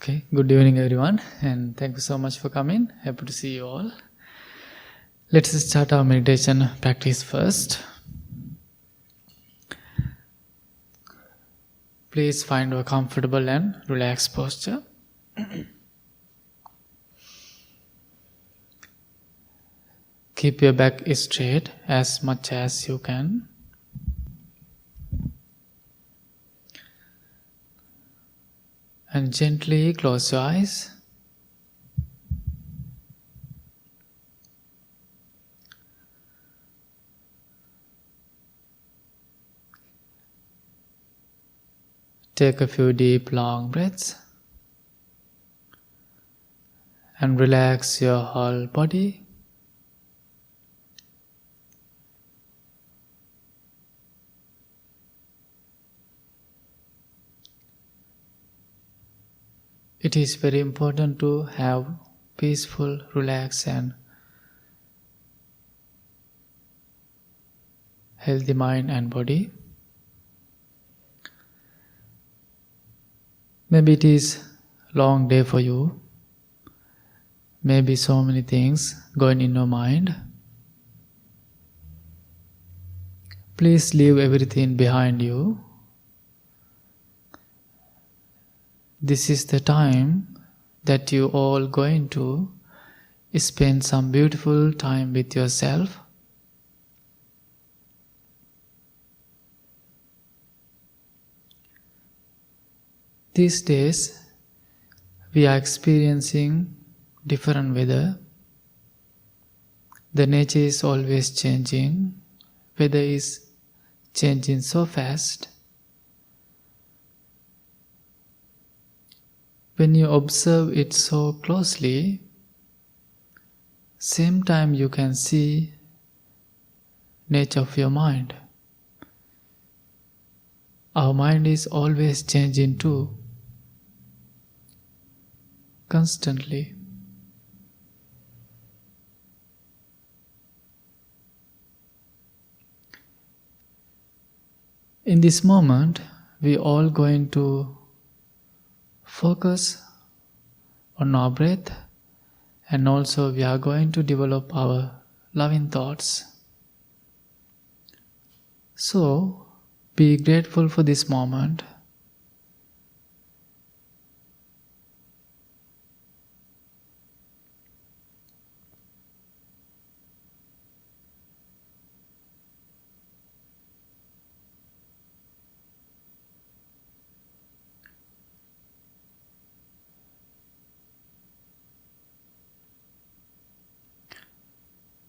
Okay, good evening everyone, and thank you so much for coming. Happy to see you all. Let's start our meditation practice first. Please find a comfortable and relaxed posture. Keep your back straight as much as you can. And gently close your eyes. Take a few deep, long breaths. And relax your whole body. It is very important to have peaceful, relaxed and healthy mind and body. Maybe it is a long day for you. Maybe so many things going in your mind. Please leave everything behind you. This is the time that you all going to spend some beautiful time with yourself. These days, we are experiencing different weather. The nature is always changing. Weather is changing so fast. When you observe it so closely, same time you can see nature of your mind. Our mind is always changing too, constantly. In this moment, we all going to focus on our breath, and also we are going to develop our loving thoughts. So, be grateful for this moment.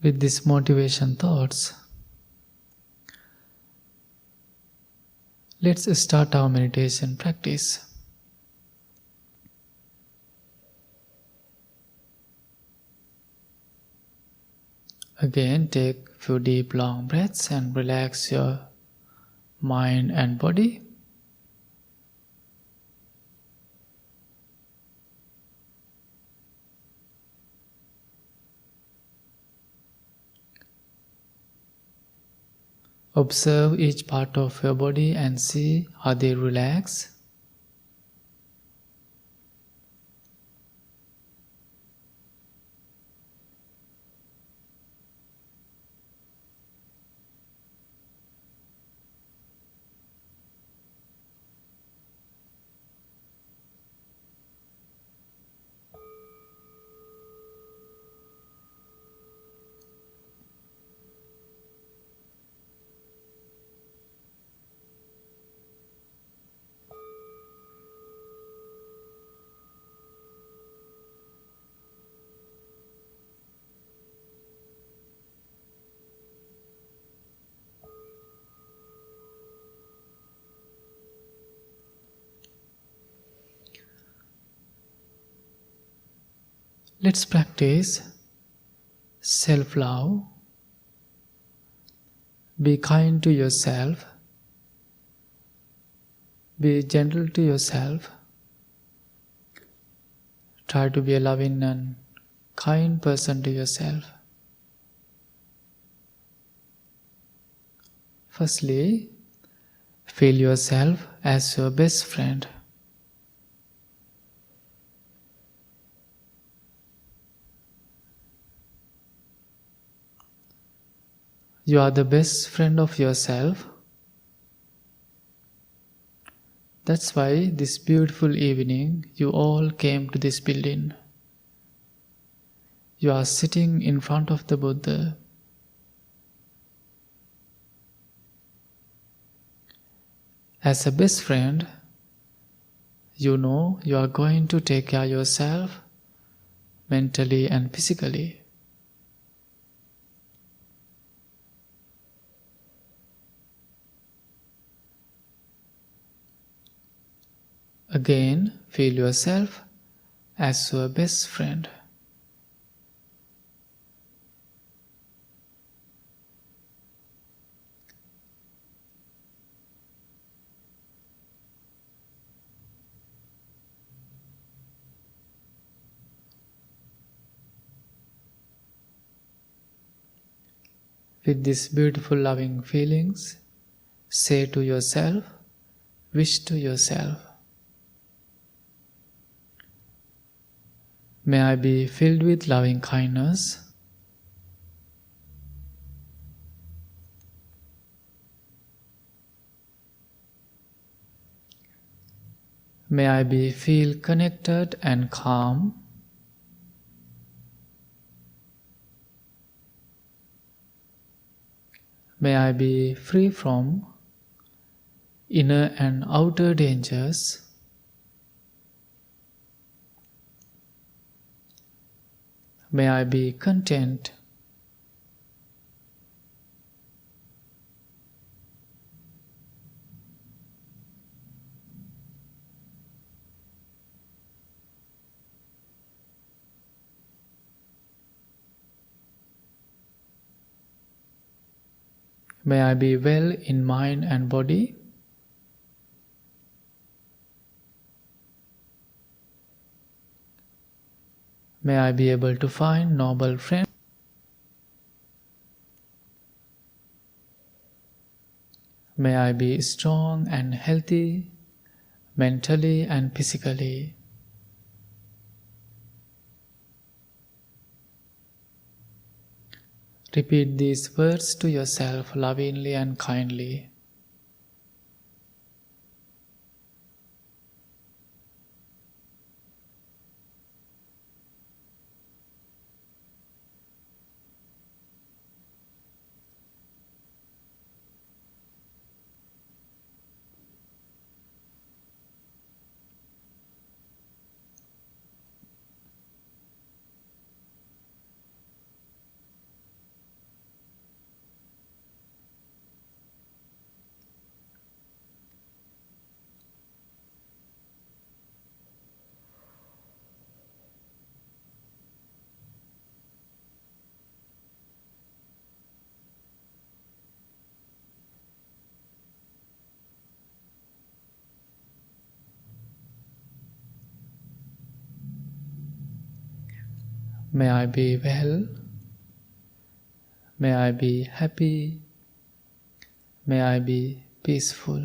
With these motivation thoughts, let's start our meditation practice. Again, take a few deep, long breaths and relax your mind and body. Observe each part of your body and see how they relax. Let's practice self-love. Be kind to yourself. Be gentle to yourself. Try to be a loving and kind person to yourself. Firstly, feel yourself as your best friend. You are the best friend of yourself. That's why this beautiful evening you all came to this building. You are sitting in front of the Buddha. As a best friend, you know you are going to take care of yourself mentally and physically. Again, feel yourself as your best friend. With these beautiful loving feelings, say to yourself, wish to yourself, may I be filled with loving kindness. May I be feel connected and calm. May I be free from inner and outer dangers. May I be content. May I be well in mind and body. May I be able to find noble friends. May I be strong and healthy mentally and physically. Repeat these words to yourself lovingly and kindly. May I be well. May I be happy. May I be peaceful.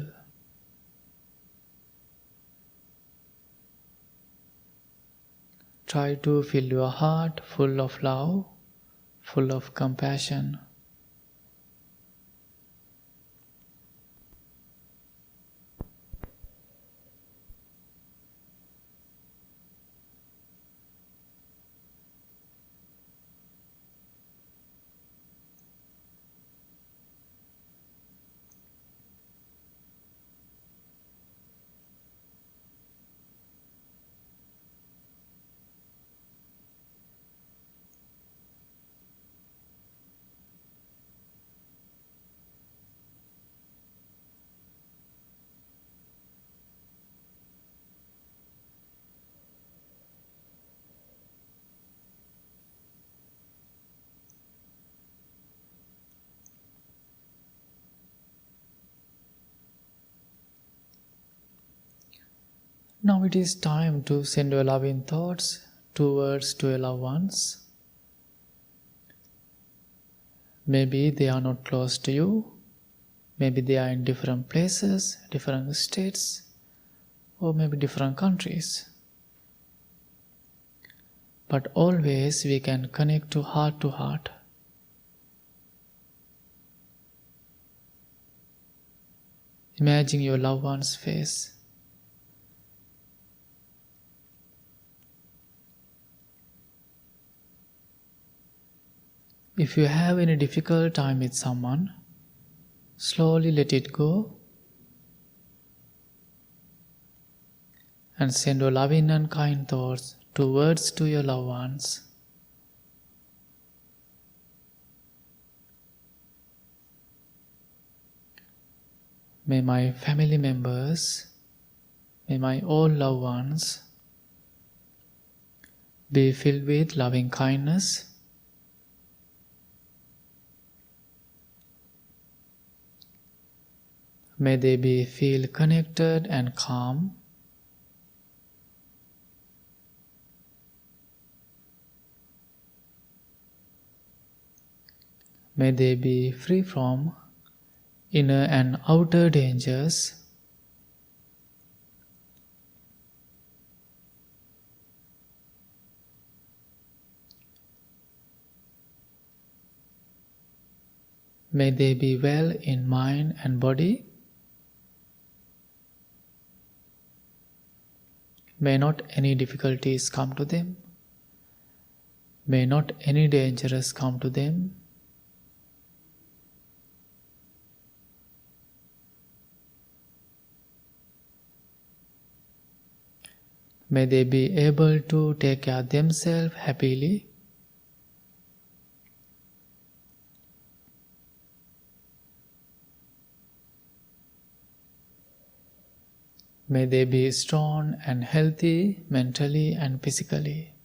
Try to fill your heart full of love, full of compassion. Now it is time to send your loving thoughts towards to your loved ones. Maybe they are not close to you. Maybe they are in different places, different states, or maybe different countries. But always we can connect to heart to heart. Imagine your loved one's face. If you have any difficult time with someone, slowly let it go and send your loving and kind thoughts towards to your loved ones. May my family members, may my all loved ones be filled with loving kindness. May they be feel connected and calm. May they be free from inner and outer dangers. May they be well in mind and body. May not any difficulties come to them. May not any dangers come to them. May they be able to take care of themselves happily. May they be strong and healthy mentally and physically.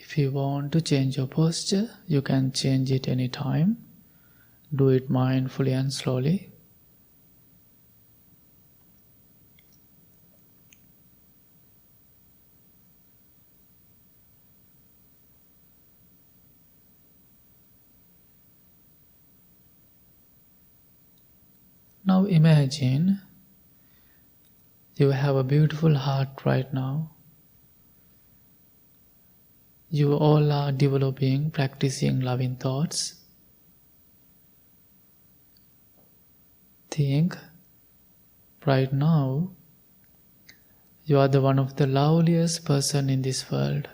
If you want to change your posture, you can change it anytime. Do it mindfully and slowly. Now imagine you have a beautiful heart right now. You all are developing, practicing loving thoughts. Think, right now, you are the one of the loveliest person in this world.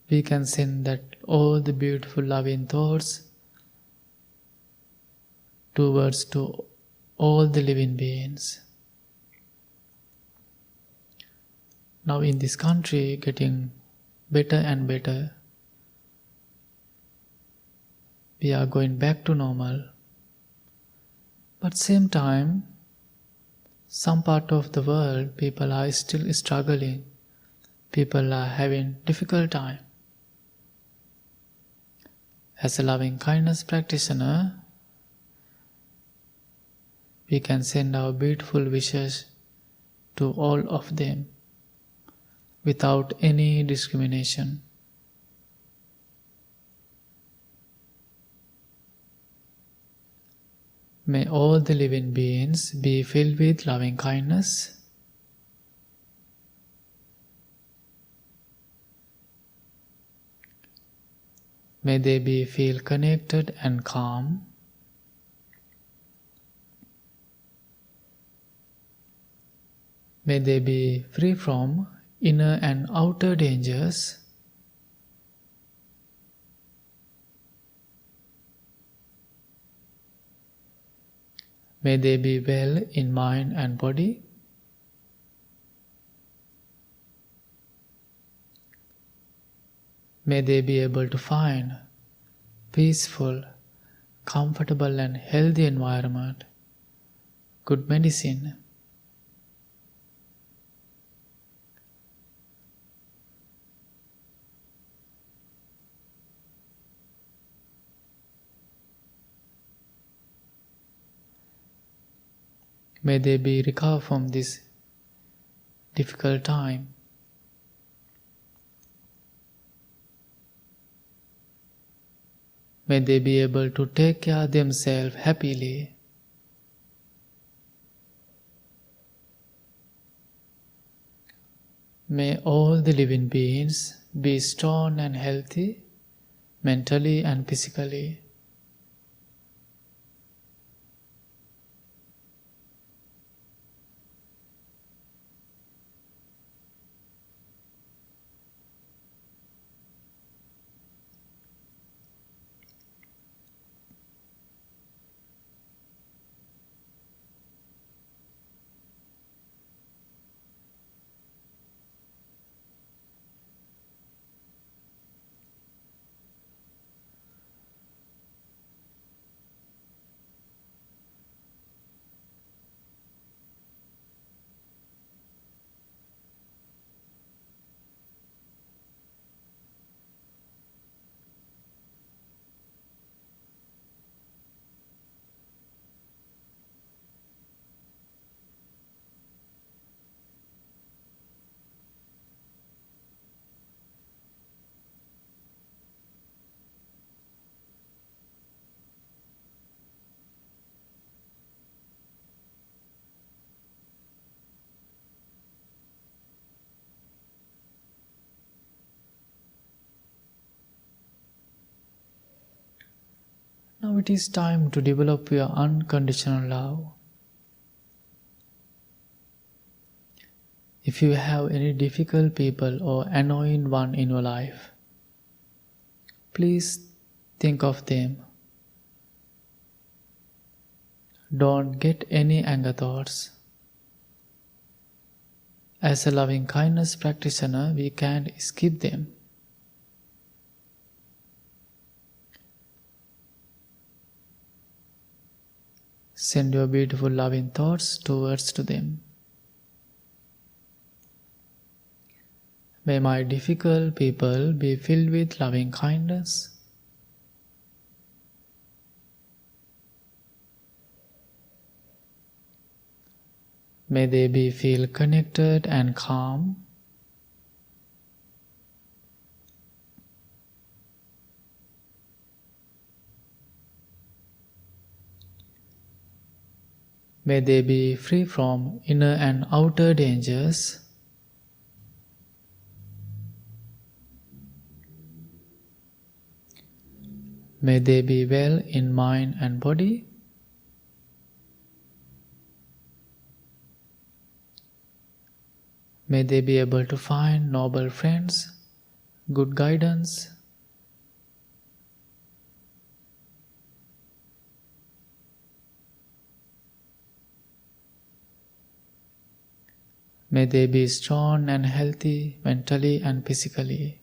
We can send that all the beautiful loving thoughts towards to all the living beings. Now in this country, getting better and better. We are going back to normal. But same time, some part of the world, people are still struggling. People are having difficult time. As a loving kindness practitioner, we can send our beautiful wishes to all of them without any discrimination. May all the living beings be filled with loving kindness. May they be feel connected and calm. May they be free from inner and outer dangers. May they be well in mind and body. May they be able to find peaceful, comfortable and healthy environment, good medicine. May they be recovered from this difficult time. May they be able to take care of themselves happily. May all the living beings be strong and healthy, mentally and physically. Now it is time to develop your unconditional love. If you have any difficult people or annoying one in your life, please think of them. Don't get any anger thoughts. As a loving kindness practitioner, we can't skip them. Send your beautiful loving thoughts towards to them. May my difficult people be filled with loving kindness. May they be feel connected and calm. May they be free from inner and outer dangers. May they be well in mind and body. May they be able to find noble friends, good guidance. May they be strong and healthy mentally and physically.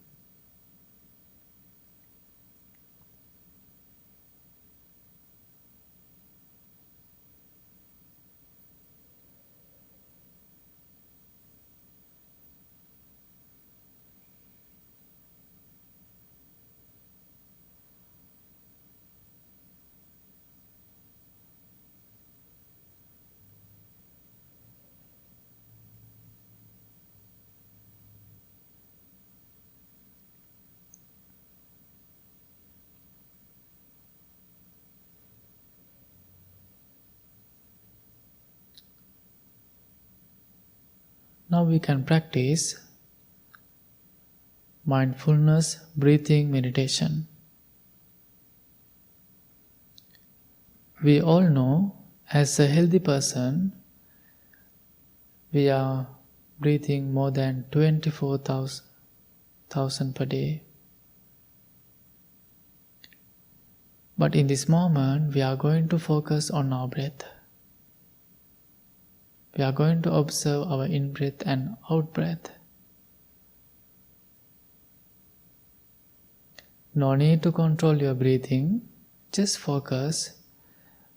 Now we can practice mindfulness breathing meditation. We all know, as a healthy person, We are breathing more than 24,000 per day. But in this moment, we are going to focus on our breath. We are going to observe our in-breath and out-breath. No need to control your breathing, just focus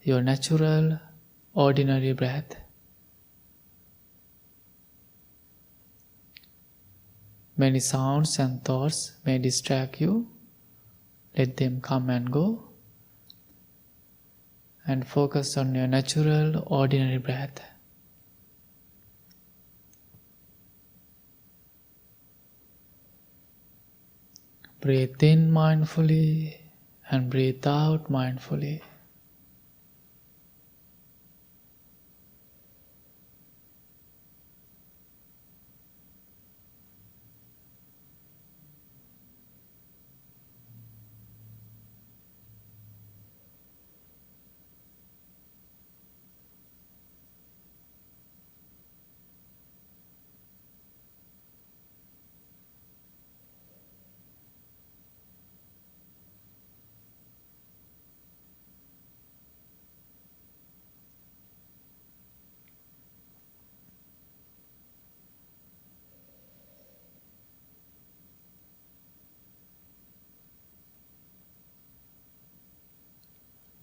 your natural, ordinary breath. Many sounds and thoughts may distract you. Let them come and go. And focus on your natural, ordinary breath. Breathe in mindfully and breathe out mindfully.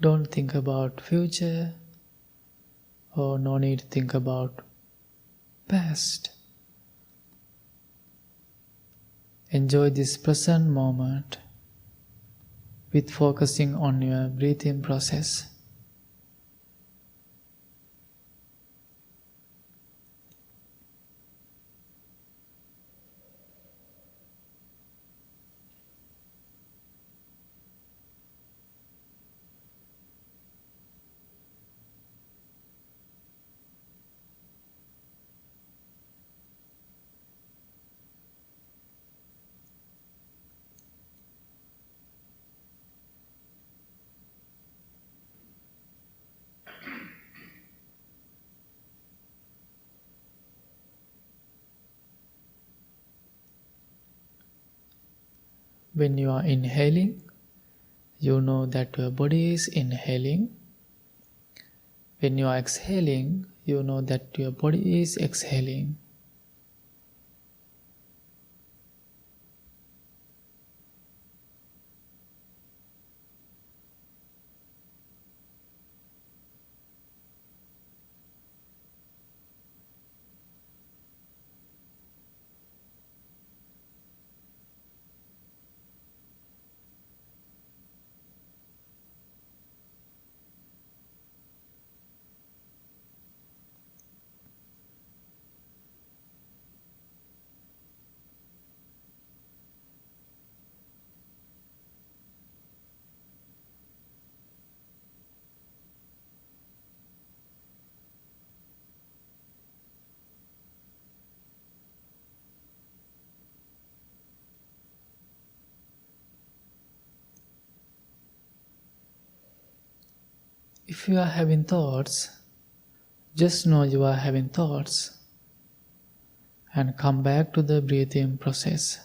Don't think about future or no need to think about past. Enjoy this present moment with focusing on your breathing process. When you are inhaling, you know that your body is inhaling. When you are exhaling, you know that your body is exhaling. If you are having thoughts, just know you are having thoughts and come back to the breathing process.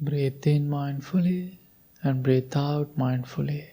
Breathe in mindfully and breathe out mindfully.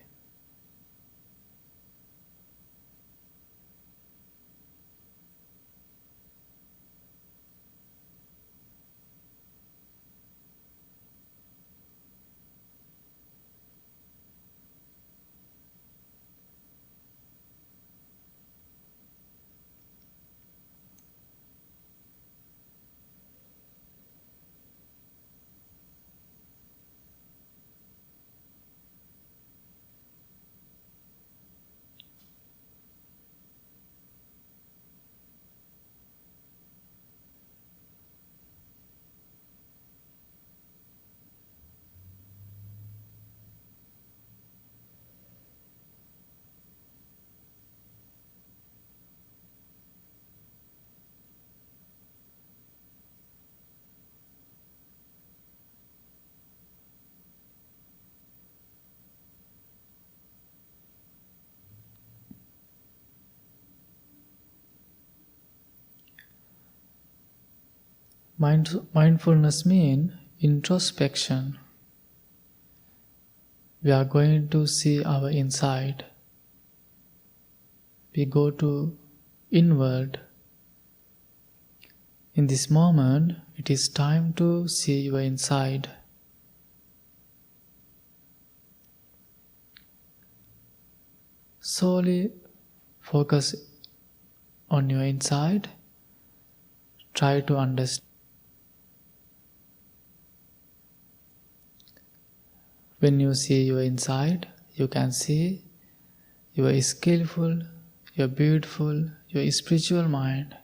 Mindfulness means introspection. We are going to see our inside. We go to inward. In this moment, it is time to see your inside. Solely focus on your inside. Try to understand. When you see your inside, you can see you are skillful, you are beautiful, your spiritual mind.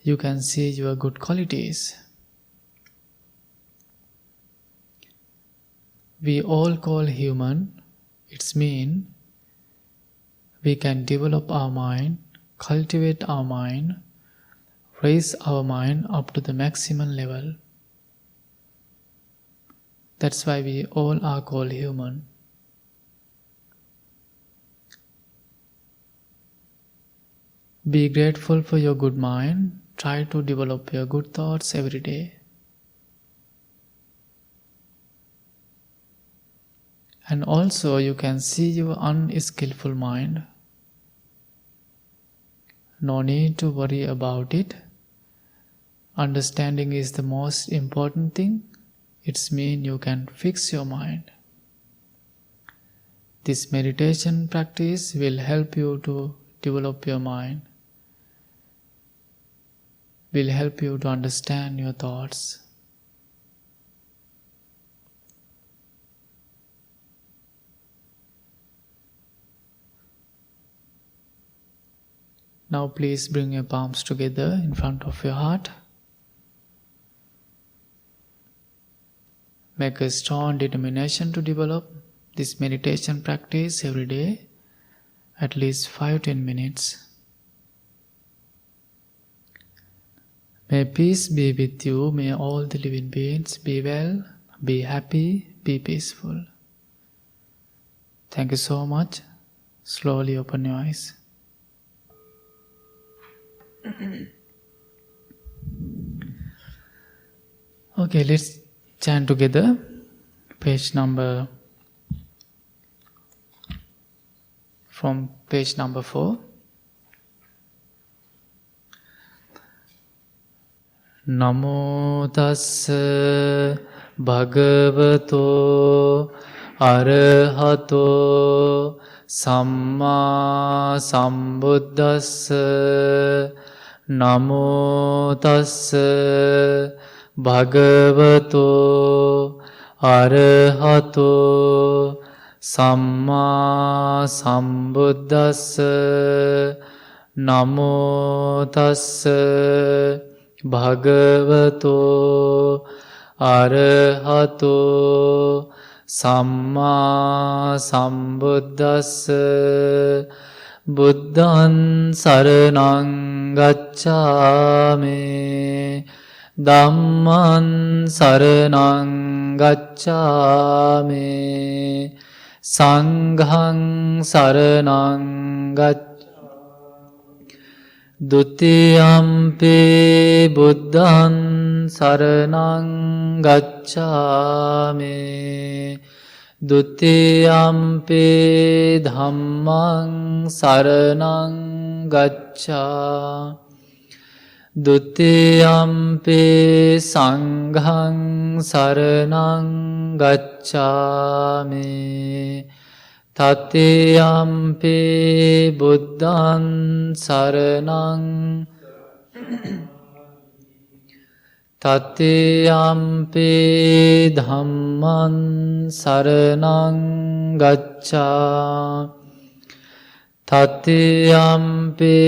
You can see your good qualities. We all call human. It's mean we can develop our mind, cultivate our mind, raise our mind up to the maximum level. That's why we all are called human. Be grateful for your good mind. Try to develop your good thoughts every day. And also you can see your unskillful mind. No need to worry about it. Understanding is the most important thing. It means you can fix your mind. This meditation practice will help you to develop your mind, will help you to understand your thoughts. Now please bring your palms together in front of your heart. Make a strong determination to develop this meditation practice every day, at least 5-10 minutes. May peace be with you. May all the living beings be well, be happy, be peaceful. Thank you so much. Slowly open your eyes. Okay, let's chant together. From page number 4. Namo tassa bhagavato arahato samma sambuddhassa. Namo tassa bhagavato arahato samma sambuddhassa. Namo tassa bhagavato arahato samma sambuddhassa. Buddhaṃ saraṇaṃ gacchāmi. Dhammaṃ saraṇaṃ gacchāmi. Saṅghaṃ saraṇaṃ gacchāmi. Dutiyampi buddhaṃ saranang gacchami Dutiyampi dhammang saranang gacchami Dutiyampi sanghang saranang gacchami Tatiyampi buddhan saranang Tatiyampi dhamman saranang gacchami Tatiyampi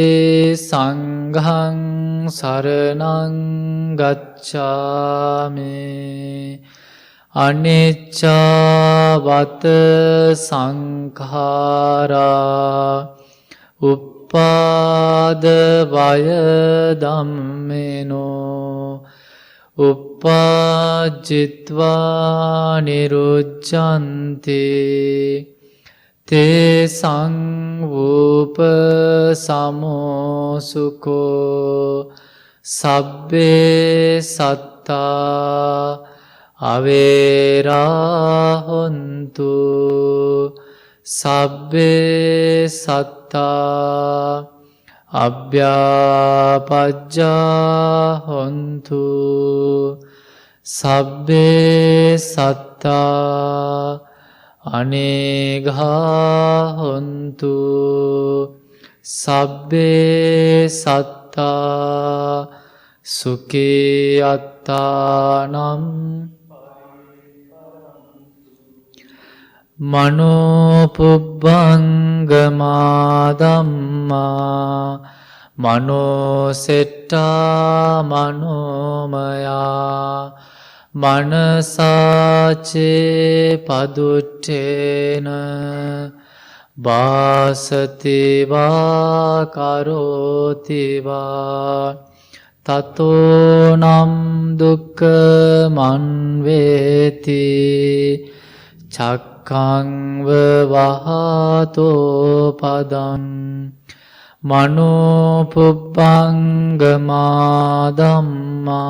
sanghang saranang gacchami Anicca vata sankhara uppada vaya dhammeno uppajjitva nirujjanti te sangvupa samosukho sabbe satta avera hontu sabbe satta abhyapajja hontu sabbe satta anegha hontu sabbe satta sukhe attanam mano pubbangama dhamma mano setta manomaya manasace paduttena bhasati va karoti va tato nam dukkha manveti chakkang vahato padam mano pubbangama dhamma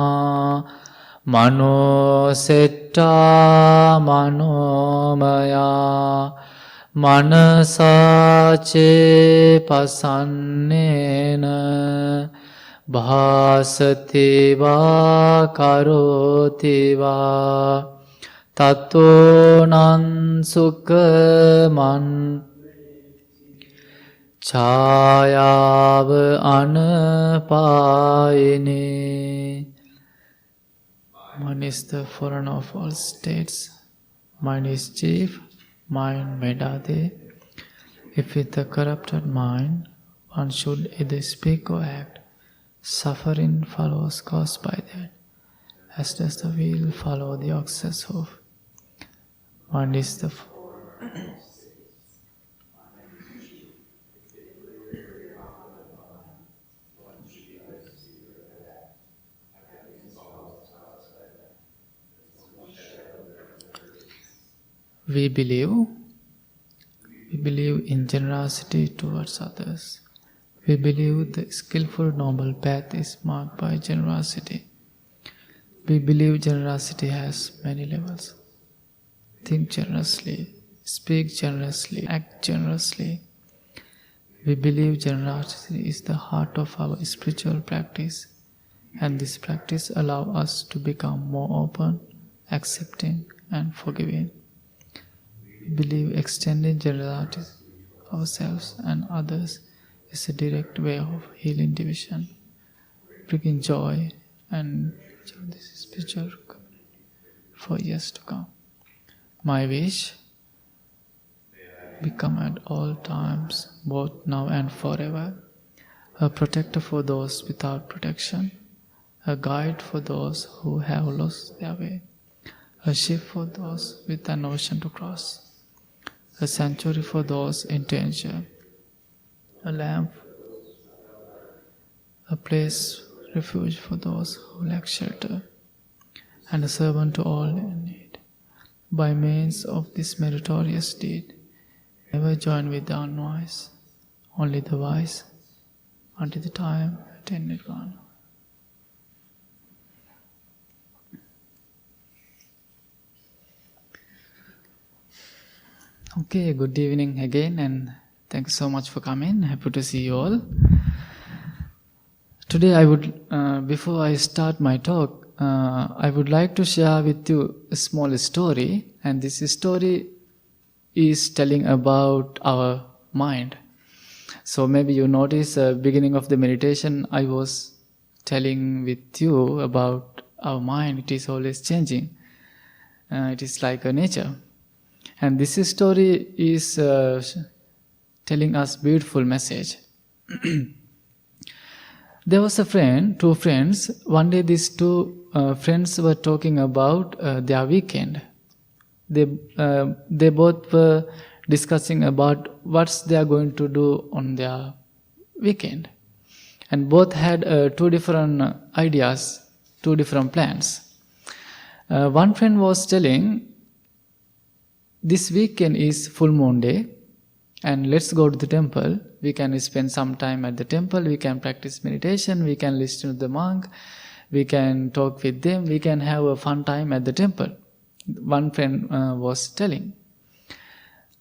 mano setta manomaya manasace pasannena bhasati va karoti va tato nan sukhaman chayava anapayini. Mind is the forerunner of all states. Mind is chief. Mind medade. If with a corrupted mind, one should either speak or act, suffering follows caused by that, as does the wheel follow the ox's hoof. Mind is the We believe in generosity towards others. We believe the skillful noble path is marked by generosity. We believe generosity has many levels. Think generously, speak generously, act generously. We believe generosity is the heart of our spiritual practice, and this practice allows us to become more open, accepting, and forgiving. We believe extending generosity to ourselves and others is a direct way of healing division, bringing joy and this spiritual community for years to come. My wish, become at all times, both now and forever, a protector for those without protection, a guide for those who have lost their way, a ship for those with an ocean to cross, a sanctuary for those in danger, a lamp, a place refuge for those who lack shelter, and a servant to all in need. By means of this meritorious deed, never join with the unwise, only the wise, until the time attended one. Okay, good evening again, and thank you so much for coming. Happy to see you all. Today, before I start my talk, I would like to share with you a small story, and this story is telling about our mind. So maybe you notice beginning of the meditation, I was telling with you about our mind. It is always changing. It is like a nature. And this story is telling us beautiful message. There was two friends. One day these two friends were talking about their weekend. They both were discussing about what they are going to do on their weekend. And both had two different ideas, two different plans. One friend was telling, this weekend is full moon day and let's go to the temple. We can spend some time at the temple, we can practice meditation, we can listen to the monk, we can talk with them, we can have a fun time at the temple. One friend was telling.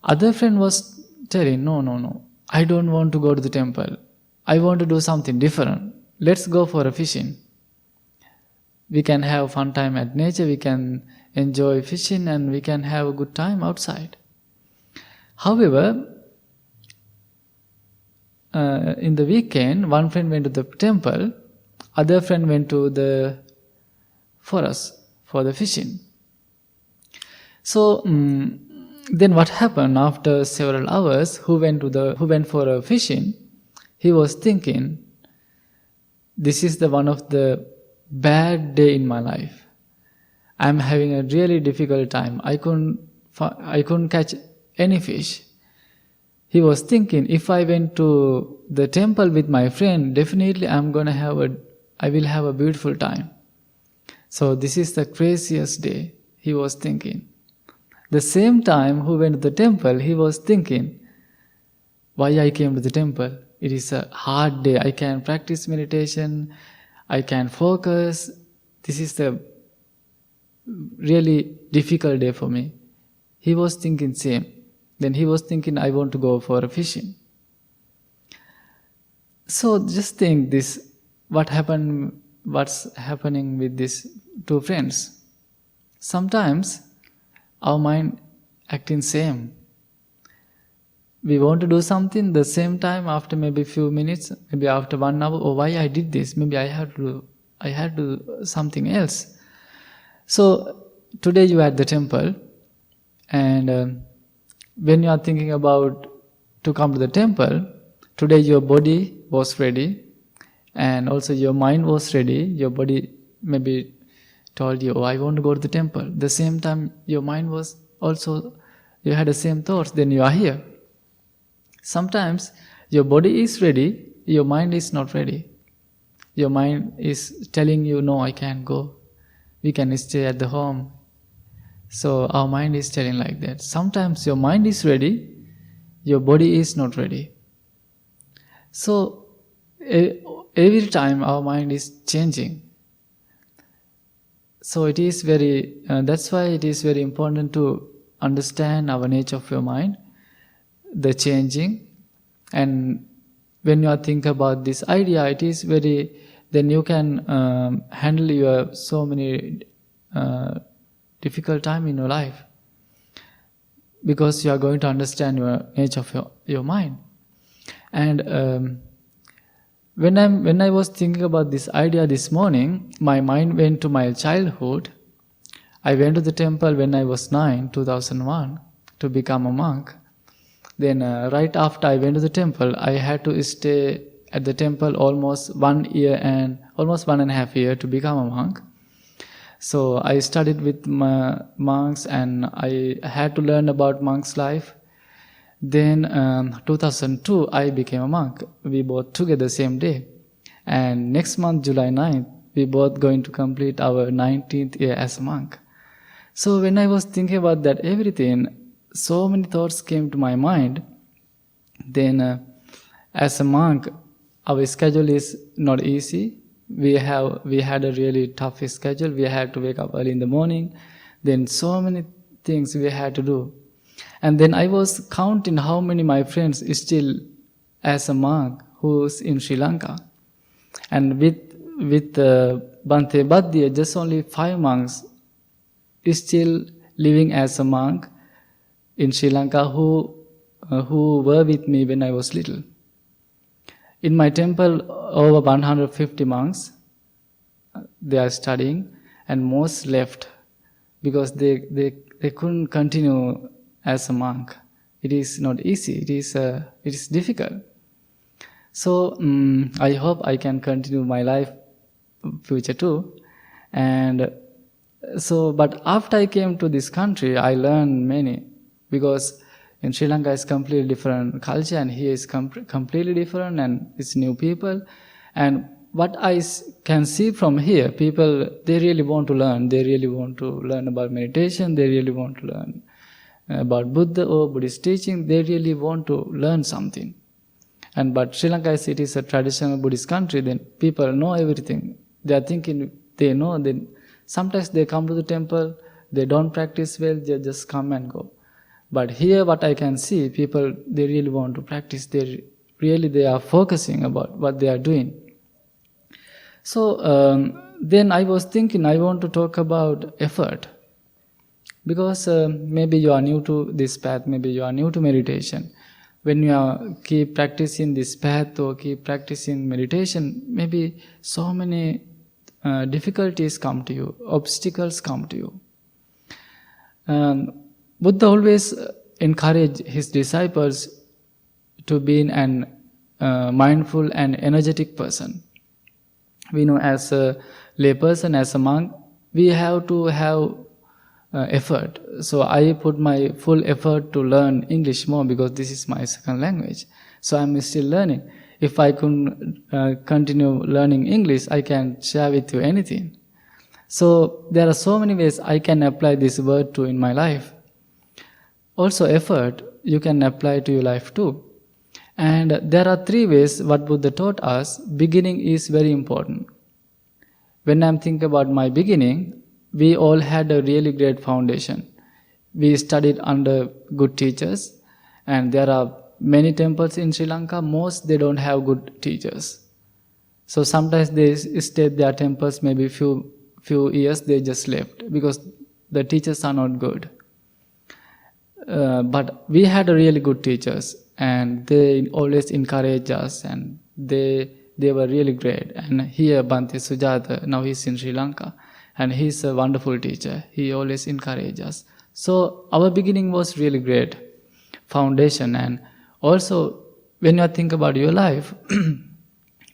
Other friend was telling, no, I don't want to go to the temple. I want to do something different. Let's go for a fishing. We can have fun time at nature, we can enjoy fishing, and we can have a good time outside. However, in the weekend, one friend went to the temple, other friend went to the forest for the fishing. So then what happened after several hours? Who went for a fishing? He was thinking, this is the one of the bad day in my life. I'm having a really difficult time. I couldn't catch any fish. He was thinking, if I went to the temple with my friend, definitely I will have a beautiful time. So this is the craziest day, he was thinking. The same time who went to the temple, he was thinking, why I came to the temple? It is a hard day. I can practice meditation, I can focus. This is the really difficult day for me. He was thinking same. Then he was thinking, I want to go for a fishing. So just think this, what's happening with these two friends. Sometimes our mind acting same. We want to do something, the same time after maybe few minutes, maybe after 1 hour, oh, why I did this? Maybe I had to do something else. So today you are at the temple, and when you are thinking about to come to the temple, today your body was ready and also your mind was ready. Your body maybe told you, oh, I want to go to the temple. The same time your mind was also, you had the same thoughts, then you are here. Sometimes your body is ready, your mind is not ready. Your mind is telling you, no, I can't go. We can stay at the home. So our mind is telling like that. Sometimes your mind is ready, your body is not ready. So every time our mind is changing. So it is that's why it is very important to understand our nature of your mind, the changing. And when you are thinking about this idea, it is then you can handle your so many difficult time in your life, because you are going to understand your nature of your mind. And when I was thinking about this idea this morning, my mind went to my childhood. I went to the temple when I was 9, 2001, to become a monk. Then right after I went to the temple, I had to stay at the temple almost 1 year and almost 1.5 years to become a monk. So I studied with monks and I had to learn about monks' life. Then 2002 I became a monk. We both together same day. And next month, July 9th, we both going to complete our 19th year as a monk. So when I was thinking about that everything, so many thoughts came to my mind. Then as a monk, our schedule is not easy. We had a really tough schedule. We had to wake up early in the morning. Then so many things we had to do. And then I was counting how many my friends still as a monk who's in Sri Lanka. And with Bhante Badya, just only 5 monks still living as a monk in Sri Lanka who were with me when I was little. In my temple, over 150 monks, they are studying, and most left because they couldn't continue as a monk. It is not easy. It is difficult. So I hope I can continue my life future too. And so, but after I came to this country, I learned many, because in Sri Lanka is completely different culture, and here is completely different, and it's new people. And what I can see from here, people, they really want to learn. They really want to learn about meditation. They really want to learn about Buddha or Buddhist teaching. They really want to learn something. But Sri Lanka, it is a traditional Buddhist country, then people know everything. They are thinking they know. Then sometimes they come to the temple, they don't practice well, they just come and go. But here what I can see, people, they really want to practice. They are focusing about what they are doing. So then I was thinking I want to talk about effort. Because maybe you are new to this path, maybe you are new to meditation. When you keep practicing this path or keep practicing meditation, maybe so many difficulties come to you, obstacles come to you. Buddha always encouraged his disciples to be an mindful and energetic person. We know as a lay person, as a monk, we have to have effort. So I put my full effort to learn English more, because this is my second language. So I'm still learning. If I could continue learning English, I can share with you anything. So there are so many ways I can apply this word to in my life. Also effort, you can apply to your life too. And there are 3 ways what Buddha taught us. Beginning is very important. When I'm thinking about my beginning, we all had a really great foundation. We studied under good teachers, and there are many temples in Sri Lanka. Most, they don't have good teachers. So sometimes they stayed their temples maybe few years, they just left because the teachers are not good. But we had really good teachers, and they always encouraged us, and they were really great. And here Bhante Sujata, now he's in Sri Lanka, and he's a wonderful teacher. He always encouraged us. So our beginning was really great foundation. And also when you think about your life,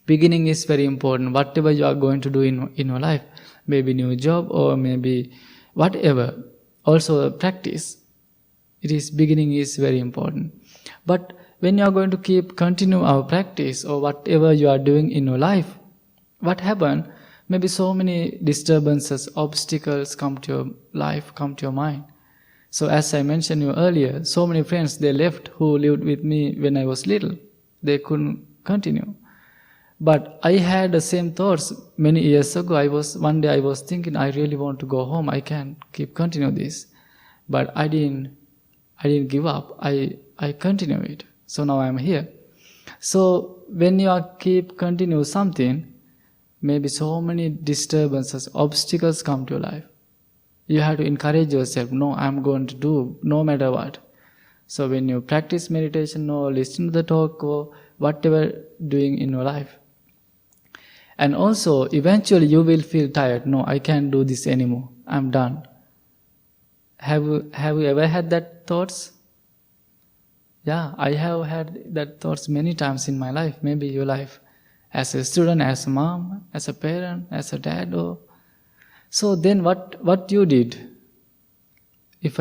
beginning is very important. Whatever you are going to do in your life, maybe new job or maybe whatever, also practice. Beginning is very important. But when you are going to continue our practice or whatever you are doing in your life, what happened? Maybe so many disturbances, obstacles come to your life, come to your mind. So as I mentioned you earlier, so many friends, they left who lived with me when I was little. They couldn't continue. But I had the same thoughts many years ago. One day I was thinking, I really want to go home. I can continue this. But I didn't give up. I continue it. So now I am here. So when you continue something, maybe so many disturbances, obstacles come to your life. You have to encourage yourself. No, I'm going to do no matter what. So when you practice meditation or listen to the talk or whatever doing in your life, and also eventually you will feel tired. No, I can't do this anymore. I'm done. Have you ever had that thoughts? Yeah, I have had that thoughts many times in my life, maybe your life. As a student, as a mom, as a parent, as a dad. So then what you did? If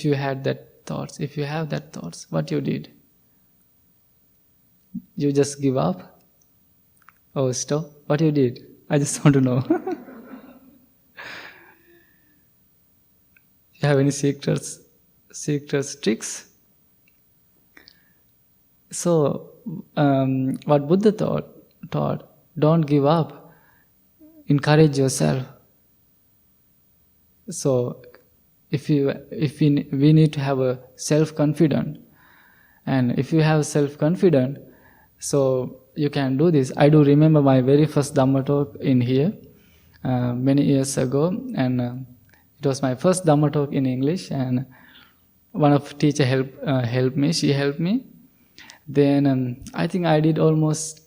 you had that thoughts, if you have that thoughts, what you did? You just give up? Oh, stop. What you did? I just want to know. You have any secret tricks? So, what Buddha taught, don't give up. Encourage yourself. So, We need to have a self-confidence. And if you have self-confidence, so you can do this. I do remember my very first Dhamma talk in here many years ago, and it was my first Dhamma talk in English, and one of teacher helped me. She helped me. Then I think I did almost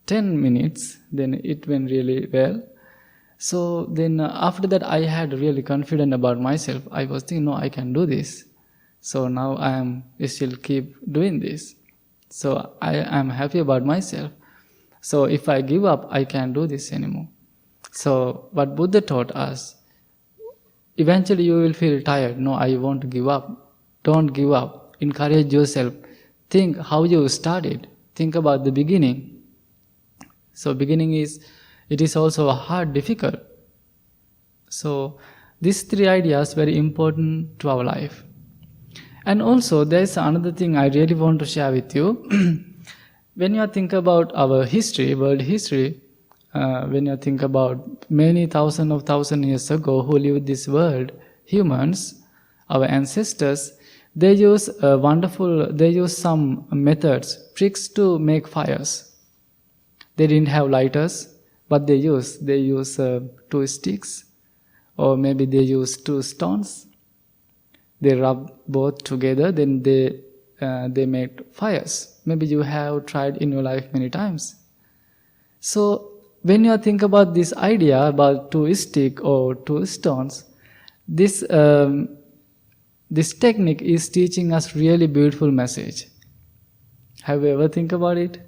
10 minutes. Then it went really well. So then after that, I had really confident about myself. I was thinking, no, I can do this. So now I am still keep doing this. So I am happy about myself. So if I give up, I can't do this anymore. So what Buddha taught us, eventually you will feel tired. No, I want to give up. Don't give up. Encourage yourself. Think how you started. Think about the beginning. So beginning it is also hard, difficult. So these three ideas very important to our life. And also there is another thing I really want to share with you. When you think about our history, world history, when you think about many thousand years ago who lived this world, humans, our ancestors, they use some methods, tricks to make fires. They didn't have lighters, but they use 2 sticks, or maybe they use 2 stones. They rub both together, then they made fires. Maybe you have tried in your life many times. So when you think about this idea about 2 sticks or 2 stones, this technique is teaching us really beautiful message. Have you ever think about it?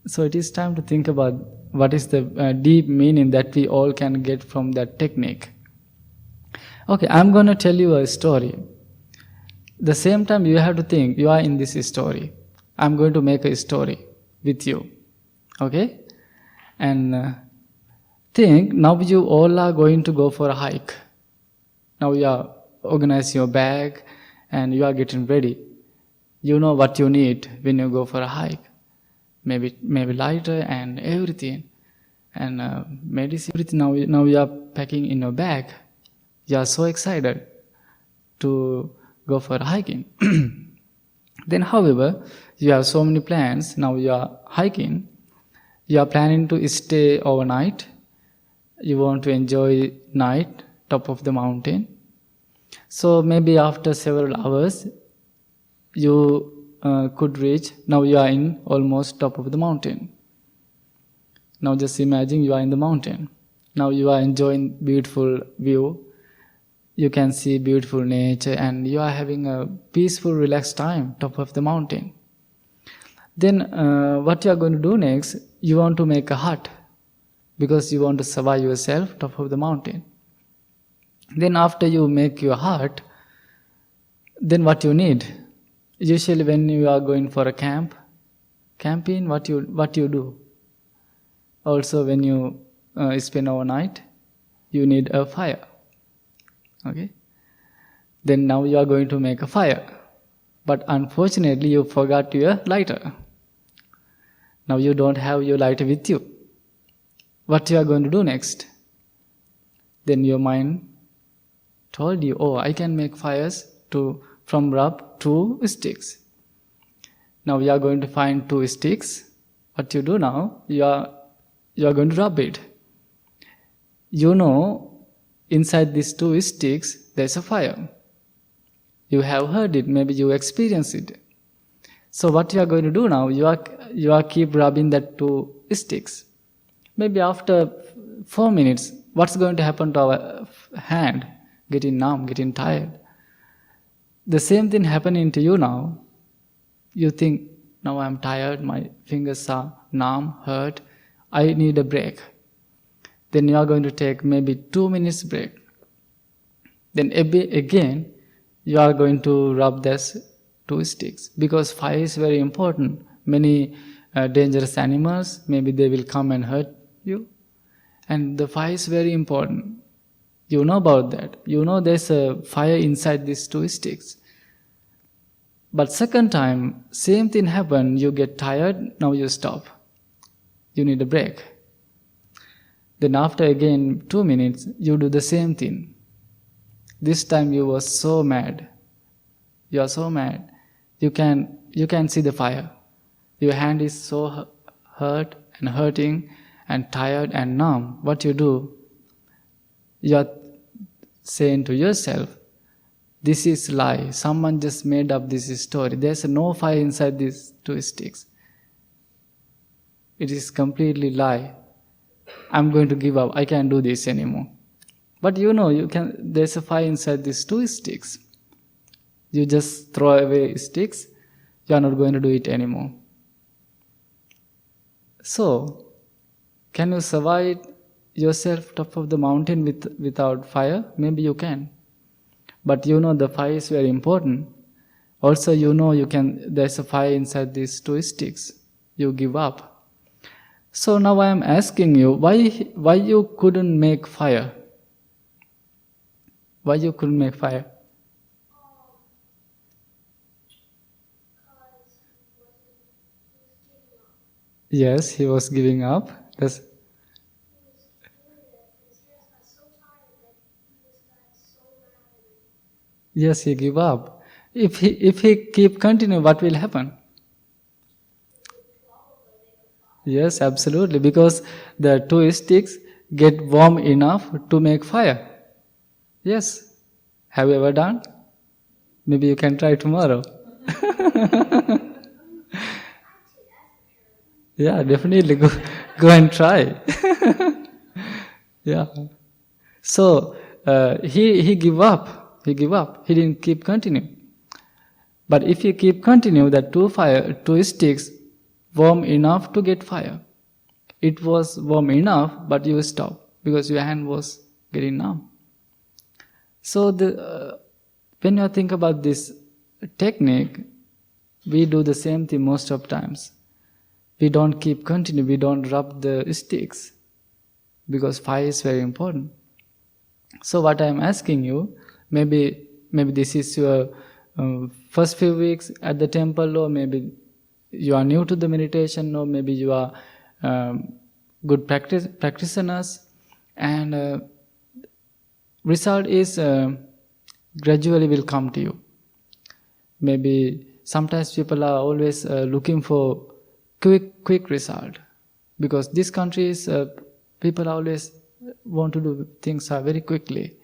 So it is time to think about what is the deep meaning that we all can get from that technique. Okay, I'm going to tell you a story. The same time you have to think, you are in this story. I'm going to make a story with you. Okay? And think, now you all are going to go for a hike. Now you are organizing your bag and you are getting ready. You know what you need when you go for a hike. Maybe lighter and everything. And medicine, everything. Now you are packing in your bag. You are so excited to go for hiking. Then, however, you have so many plans. Now you are hiking. You are planning to stay overnight. You want to enjoy night, top of the mountain. So maybe after several hours, you could reach. Now you are in almost top of the mountain. Now just imagine you are in the mountain. Now you are enjoying beautiful view. You can see beautiful nature and you are having a peaceful, relaxed time top of the mountain. Then what you are going to do next, you want to make a hut because you want to survive yourself top of the mountain. Then after you make your hut, then what you need? Usually when you are going for a camping, what you do? Also when you spend overnight, you need a fire. Okay? Then now you are going to make a fire. But unfortunately you forgot your lighter. Now you don't have your lighter with you. What you are going to do next? Then your mind told you, oh, I can make fires from rub 2 sticks. Now you are going to find 2 sticks. What you do now? You are going to rub it. You know, inside these 2 sticks, there's a fire. You have heard it, maybe you experienced it. So what you are going to do now? You are keep rubbing that 2 sticks. Maybe after 4 minutes, what's going to happen to our hand? Getting numb, getting tired. The same thing happening to you now. You think, now I'm tired, my fingers are numb, hurt, I need a break. Then you are going to take maybe 2 minutes break. Then again, you are going to rub these 2 sticks because fire is very important. Many dangerous animals, maybe they will come and hurt you. And the fire is very important. You know about that. You know there's a fire inside these 2 sticks. But second time, same thing happened. You get tired, now you stop. You need a break. Then after again 2 minutes, you do the same thing. This time you were so mad. You are so mad. You can see the fire. Your hand is so hurt and hurting and tired and numb. What you do? You are saying to yourself, this is lie. Someone just made up this story. There's no fire inside these two sticks. It is completely lie. I'm going to give up. I can't do this anymore. But there's a fire inside these two sticks. You just throw away sticks. You are not going to do it anymore. So, can you survive yourself top of the mountain without fire? Maybe you can. But the fire is very important. Also, there's a fire inside these two sticks. You give up. So now I am asking you, why you couldn't make fire? Why you couldn't make fire? Yes, he was giving up. Yes, he gave up. If he keep continue, what will happen? Yes, absolutely. Because the two sticks get warm enough to make fire. Yes. Have you ever done? Maybe you can try tomorrow. Yeah, definitely go and try. Yeah. So he gave up. He gave up. He didn't keep continue. But if you keep continue, the two sticks warm enough to get fire. It was warm enough, but you stop because your hand was getting numb. So when you think about this technique, we do the same thing most of times. We don't keep continue. We don't rub the sticks because fire is very important. So what I am asking you, maybe this is your first few weeks at the temple, or maybe you are new to the meditation, or maybe you are good practitioners, and result is gradually will come to you. Maybe sometimes people are always looking for quick result, because this country is people always want to do things very quickly,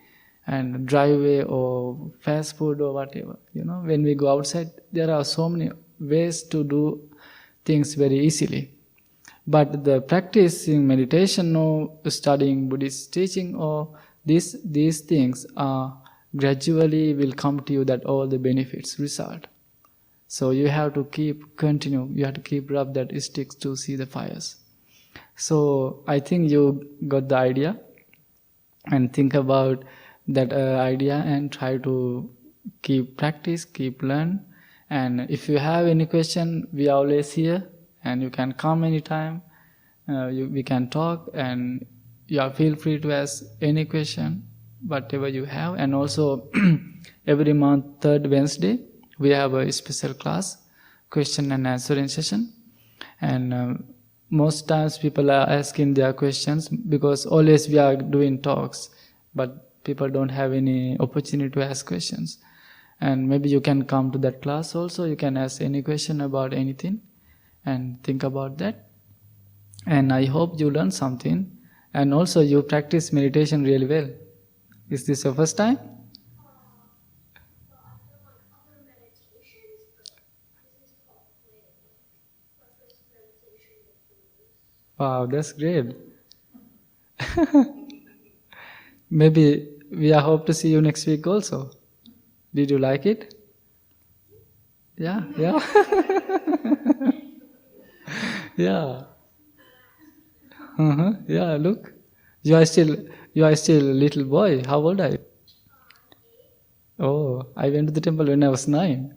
and drive away or fast food or whatever. When we go outside, there are so many ways to do things very easily. But the practicing meditation or studying Buddhist teaching or these things are gradually will come to you, that all the benefits result. So you have to continue. You have to keep rub that sticks to see the fires. So I think you got the idea, and think about that idea and try to keep practice, keep learn. And if you have any question, we are always here, and you can come anytime. We can talk, and you are feel free to ask any question, whatever you have. And also every month, third Wednesday, we have a special class, question and answering session. And most times people are asking their questions, because always we are doing talks, but people don't have any opportunity to ask questions. And maybe you can come to that class also. You can ask any question about anything and think about that. And I hope you learn something. And also you practice meditation really well. Is this your first time? Wow, that's great. Maybe we hope to see you next week also. Did you like it? Yeah. Yeah. Yeah, look. You are still a little boy. How old are you? Oh, I went to the temple when I was 9.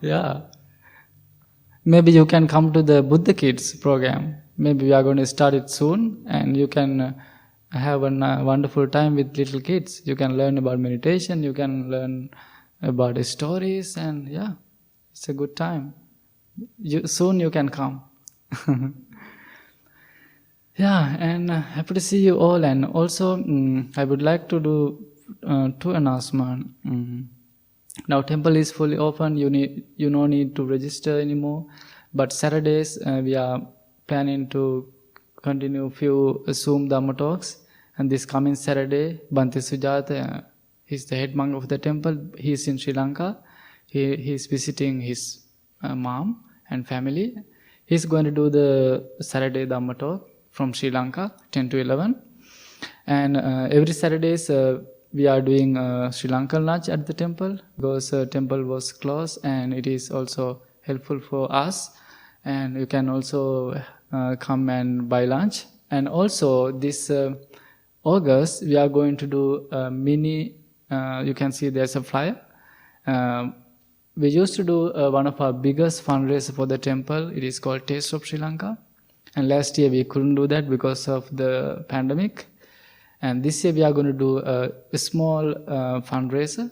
Yeah. Maybe you can come to the Buddha Kids program. Maybe we are going to start it soon, and you can have a wonderful time with little kids. You can learn about meditation, you can learn about stories, and yeah, it's a good time. Soon you can come. Yeah, and happy to see you all. And also, I would like to do two announcements. Now, temple is fully open. You no need to register anymore. But Saturdays we are planning to continue few Zoom Dhamma talks. And this coming Saturday, Bhante Sujata, he's the head monk of the temple. He's in Sri Lanka. He's visiting his mom and family. He's going to do the Saturday Dhamma talk from Sri Lanka, 10 to 11. And every Saturdays we are doing Sri Lankan lunch at the temple because temple was closed, and it is also helpful for us. And you can also come and buy lunch. And also this August we are going to do a mini, you can see there's a flyer. We used to do one of our biggest fundraiser for the temple. It is called Taste of Sri Lanka. And last year we couldn't do that because of the pandemic. And this year we are going to do a small fundraiser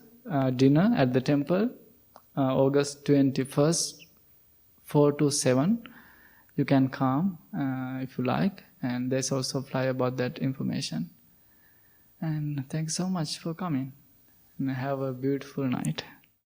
dinner at the temple, August 21st, 4 to 7. You can come if you like. And there's also a flyer about that information. And thanks so much for coming. And have a beautiful night.